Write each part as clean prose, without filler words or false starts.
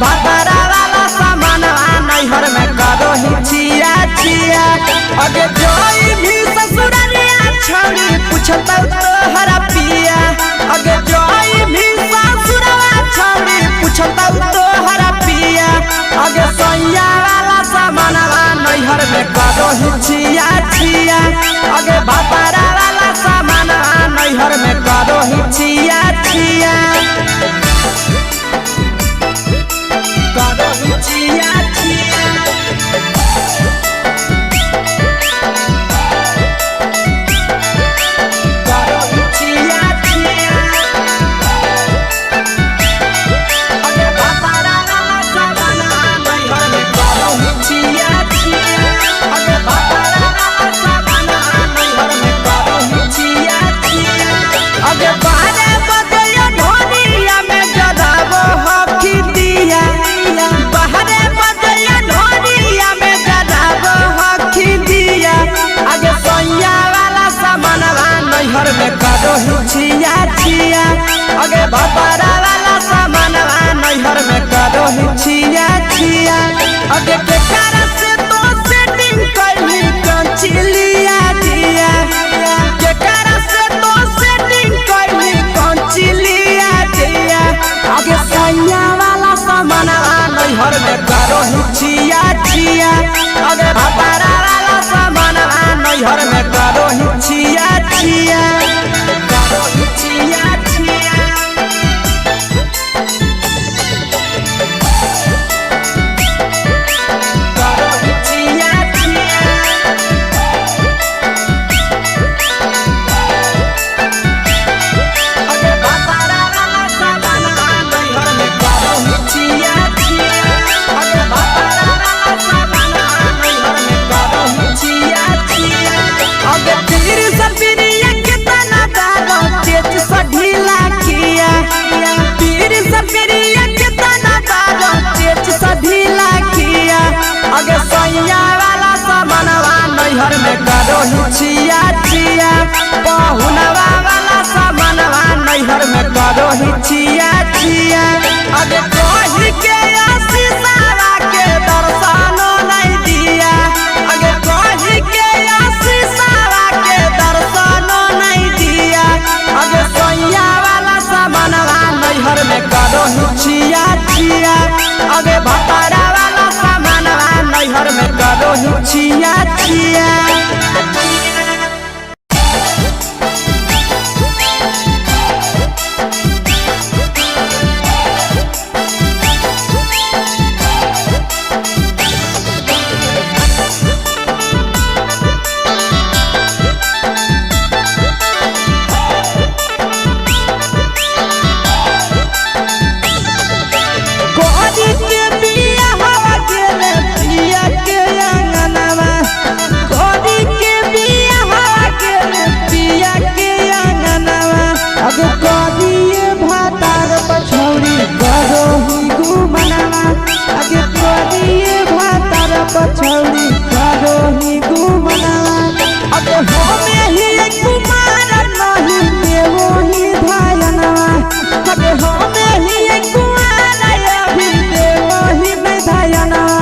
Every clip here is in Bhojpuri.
भतरा वाला सामान नैहर में करो ही छिया छिया। अगे जोई भी ससुरलिया छौड़ी पूछता तोहरा पिया। अगे जोई भी ससुरवा छौड़ी पूछता तोहरा पिया। अगे सैया वाला सामान नैहर में करो ही छिया छिया। अगे भतरा वाला सामान नैहर में करो ही छिया छिया। करो ही छिया छिया। करो ही छिया छिया। अगे भतरा वाला सामान नैहर में करो ही छिया छिया। अगे भतरा वाला सामान नैहर में करो ही छिया छिया। अगे बारे बदया ढोलिया में जदाबो हकी दिया। बाहरे बदया ढोलिया में जदाबो हकी दिया। अगे सैया वाला सामान नैहर में करो ही छिया छिया। अगे भतरा वाला सामान नैहर में करो ही छिया छिया। अगे के कारण से तो सेटिंग कइली कंचिलिया दिया। के कारण से तो सेटिंग कइली कंचिलिया दिया। अगे सैया वाला सामान नैहर में करो ही छिया छिया। अगे भतरा वाला सामान नैहर में करो ही छिया छिया। करो ही छिया छिया। करो ही छिया छिया। अगे भतरा वाला सामान नैहर में करो ही छिया छिया। अगे भतरा वाला सामान नैहर में करो ही छिया छिया। अगे पीर सपरिया कितना दारो तेज सढीला किया। पीर सपरिया कितना दारो तेज सढीला किया। अगे सैया वाला सामान नैहर में करो ही छिया छिया। पहुनवा वाला सामान नैहर में करो ही छिया छिया। अगे कही के आशीषवा के दर्शनो नहीं दिया। अगे कही के आशीषवा के दर्शनो नहीं दिया। अगे सैया वाला सामान नैहर में करो ही छिया छिया। अगे भतरा वाला सामान नैहर में करो ही छिया छिया। कोरी के बिया हवा गेले पिया के अंगनवा। कोरी के बिया हवा गेले पिया के अंगनवा। अगे कोरिए भातार पछौड़ी करो ही घुमनवा। अगे कोरिए भातार पछौड़ी करो ही घुमनवा। अगे होमे ही कुमार नहीं देवो ही धायनवा। अगे होमे ही कुमार अभी देवो ही में धायनवा।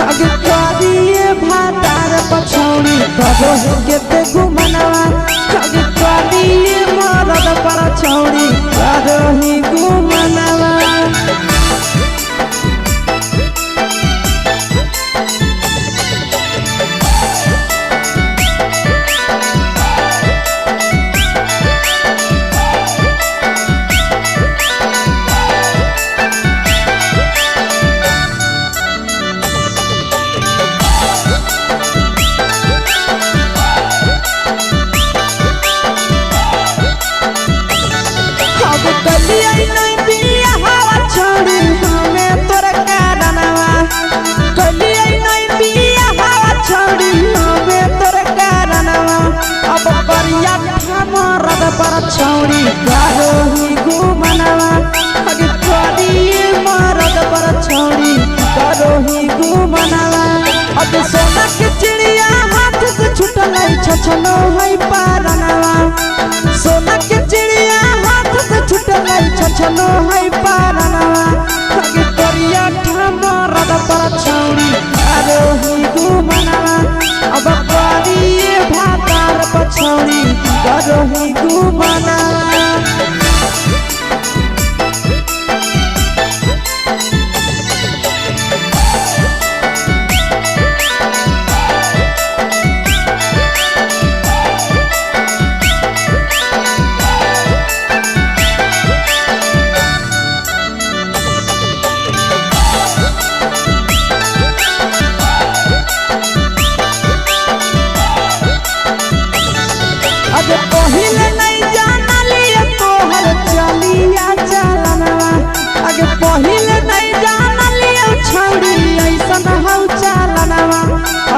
अगे कोरिए भातार पछौड़ी करो ही केते घुमनवा। अगे कोरिए मरद पछौड़ी करो ही घुमनवा। अब कलिया नहीं बिया हवा छोड़ी हमें तोरा कारणवा। कलिया नहीं बिया हवा छोड़ी हमें तोरा कारणवा। अब करिया मरद पछौड़ी करो ही घुमनवा। अगे कोरिए मरद पछौड़ी करो ही घुमनवा। अब सोना के चिड़िया हाथ से छूटल छछनो है पारनवा। सोना के चिड़िया हाथ से छूटल छछनो है पारनवा। अगे करिया पर छौड़ी करोही घुमनवा अब करिए भातार पर छौड़ी करोही घुमनवा पहिले नहीं जाना लिया तोहर चलिया चलनवा अगे पहिले नहीं जाना लिया छौड़ी ऐसन हौ चलनवा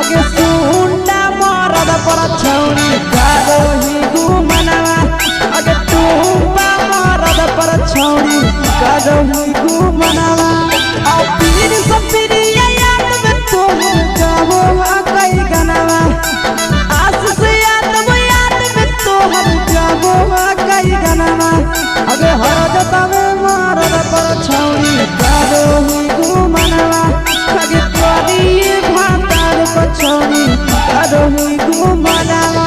अगे सुंडा मरद पर छौड़ी करोही घुमनवा अगे टूपा मरद पर छौड़ी करोही घुमनवा और पीर सपीरी याद में तोहर जाबो कई गनवा आस से कई गनवा अगे हरदता में मारद पर छौड़ी करोही घुमनवा अगे करिए भातार पर छौड़ी करोही घुमनवा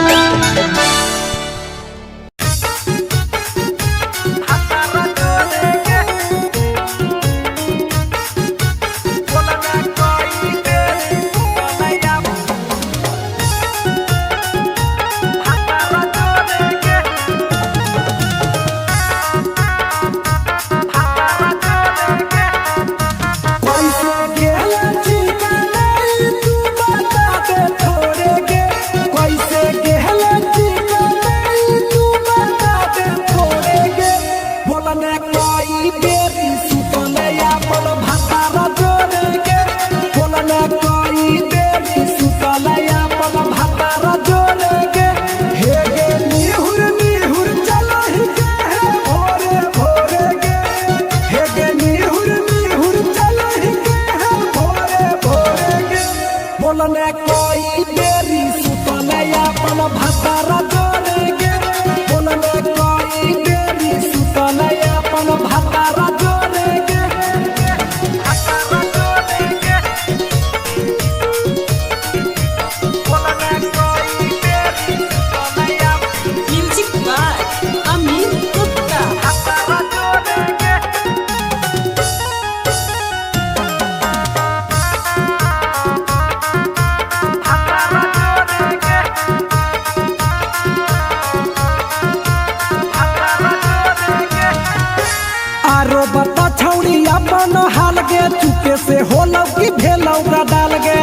चुके से होलौ की भेलौ का डाल गे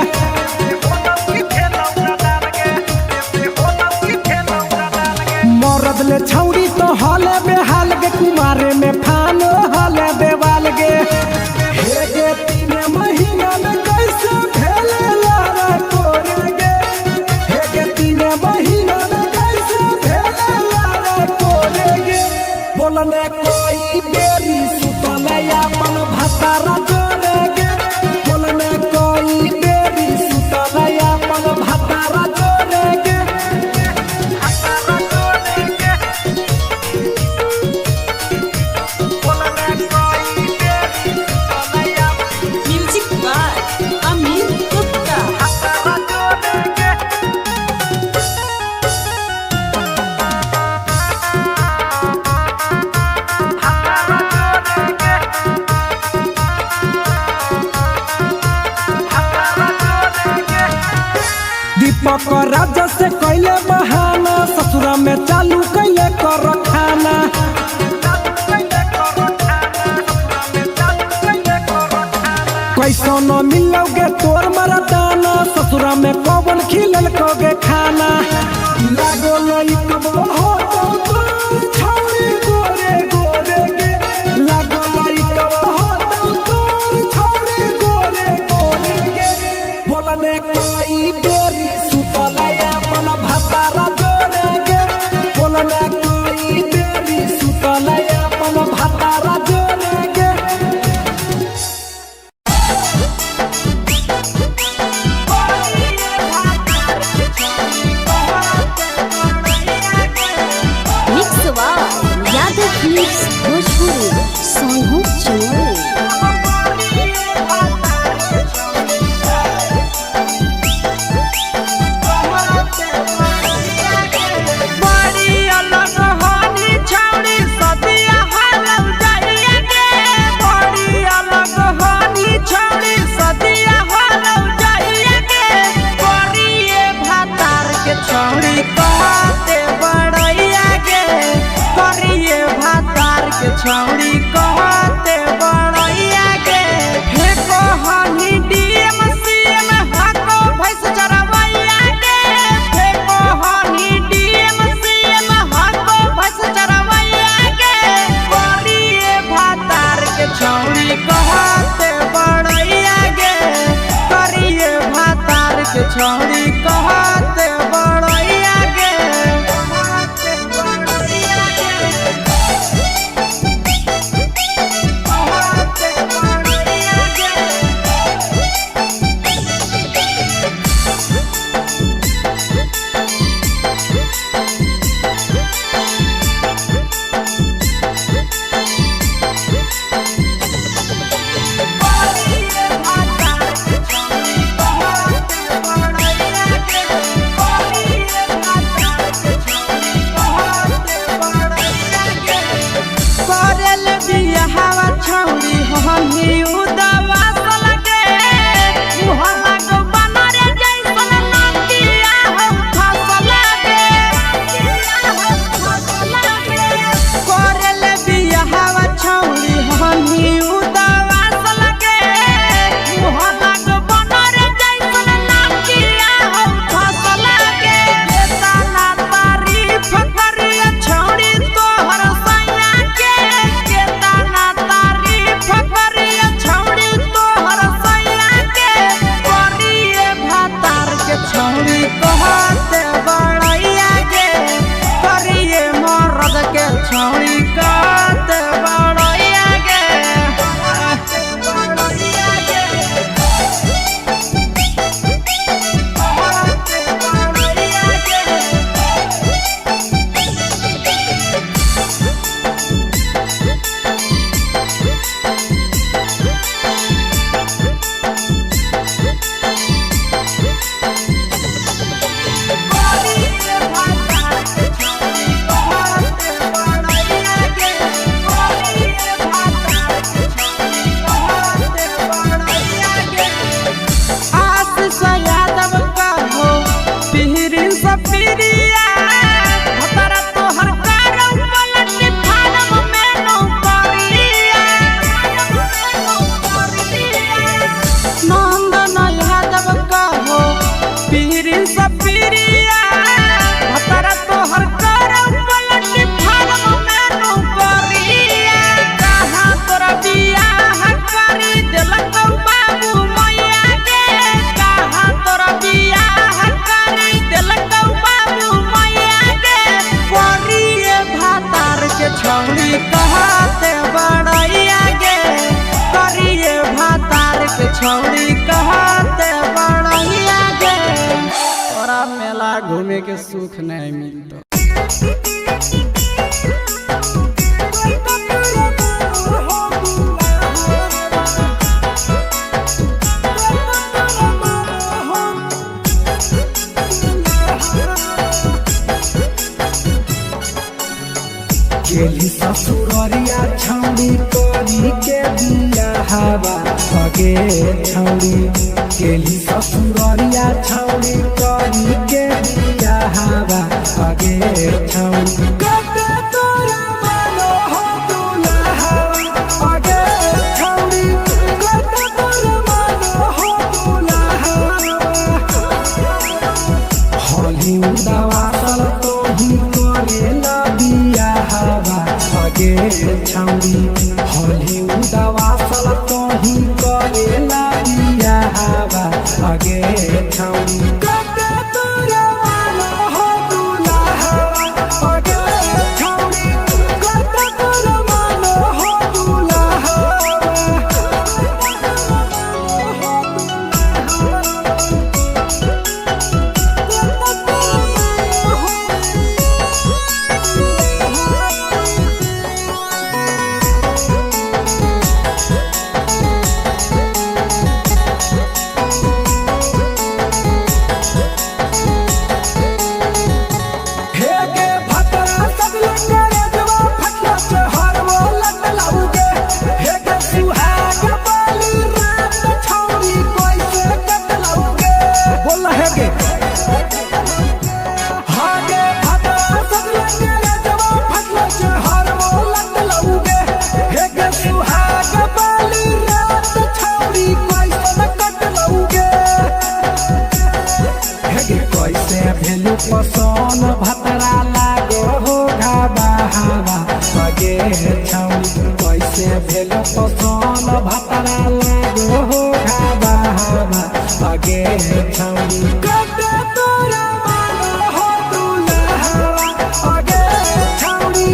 मरद ले छौड़ी तो हले बेहाल गे कुमारे में फान हले देवाल गे हे गे 3 महीना में कैसे भेले लारा कोरे गे हे गे 3 महीना में कैसे भेले लारा कोरे गे बोलने कोई बेरी सुतले अपन भातारा राजा से कैले बहाना ससुरा में चालू कैले कर खाना कैसो न मिलोगे तोर मरदाना ससुरा में कौन खिलल कोगे खाना लागो लई कब हो छौड़ी गोरे गोरे गे लागो लई कब हो छौड़ी गोरे गोरे गे बोलने कोई बेरी भातारा जोड़े गे बोलने कोई बेरी सुतले अपन भातारा जोड़े गे मिक्सवा यादव फिल्म्स भोजपुरी सोनू चोरी छौड़ी कहते बड़ैया के फेको हनी डीएम सीएम हाको भैंस चरवैया के फेको हनी डीएम सीएम हाको भैंस चरवैया के करिए भातार के छौड़ी कहते बड़ैया के करिए भातार के छौड़ी कहते बड़ैया के छौड़ी हमी उदवा लगे मुहल्ला को बनरे जैसन नकिया हम फसल गे करल बियाहवा छौड़ी हमी उदवा लगे मुहल्ला को बनरे जैसन नकिया हम फसल गे केतना तारीफ करिए छौड़ी तोहर सैया के केतना फकरिया छौड़ी तोहर सैया के करिए भातार के छौड़ी कहते बड़ैया के करिए मर्द के छौड़ी कहते बड़ैया के छौड़ी कहते बड़ैया के करिए भातार के छौड़ी कहते बड़ैया के तोरा मेला घूमे के सुख नहीं मिलता गेली ससुररिया छौड़ी करी के बियाहवा सगे छौड़ी गेली ससुररिया छौड़ी करी के बियाहवा सगे छौड़ी कते तोरा मानो हो दुल्हा सगे छौड़ी कते तोरा मानो हो दुल्हा होली उदावा सल तो ही करेला सगे छौड़ी होली उदावा सल तो ही करेला बियाहवा सगे छौड़ी कते तोरा मानो हो दुल्हा सगे छौड़ी कते तोरा मानो हो दुल्हा पसंद भतरा लागो हो घाबा हवा अगे छौरी कैसे भेल पसंद भतरा लागो हो घाबा हवा अगे छौरी कते तोरा मानो हो दुल्हा अगे छौरी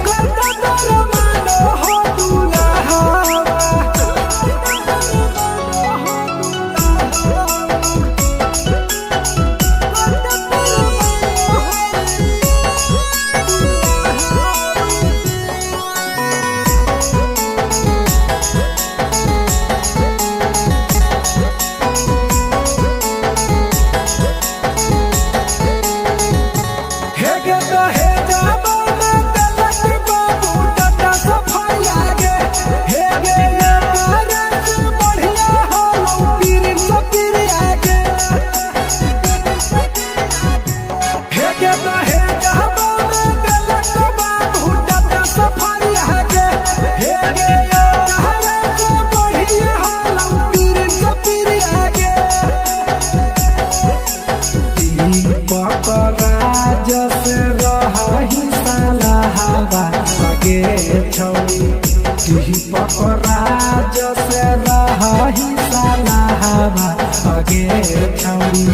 कते तोरा मानो हो दुल्हा हेगे तो हे जाबो में तलक बाबू टटा सफाई आगे हेगे ये परस बढ़िया हो पीर सपीर आगे हेगे तो हे जाबो में तलक बाबू टटा सफाई आगे हेगे ये परस बढ़िया हो पीर सपीर आगे पकराज से रही साला हवा अगे छौरी पकराज से रही साला हवा अगे छौरी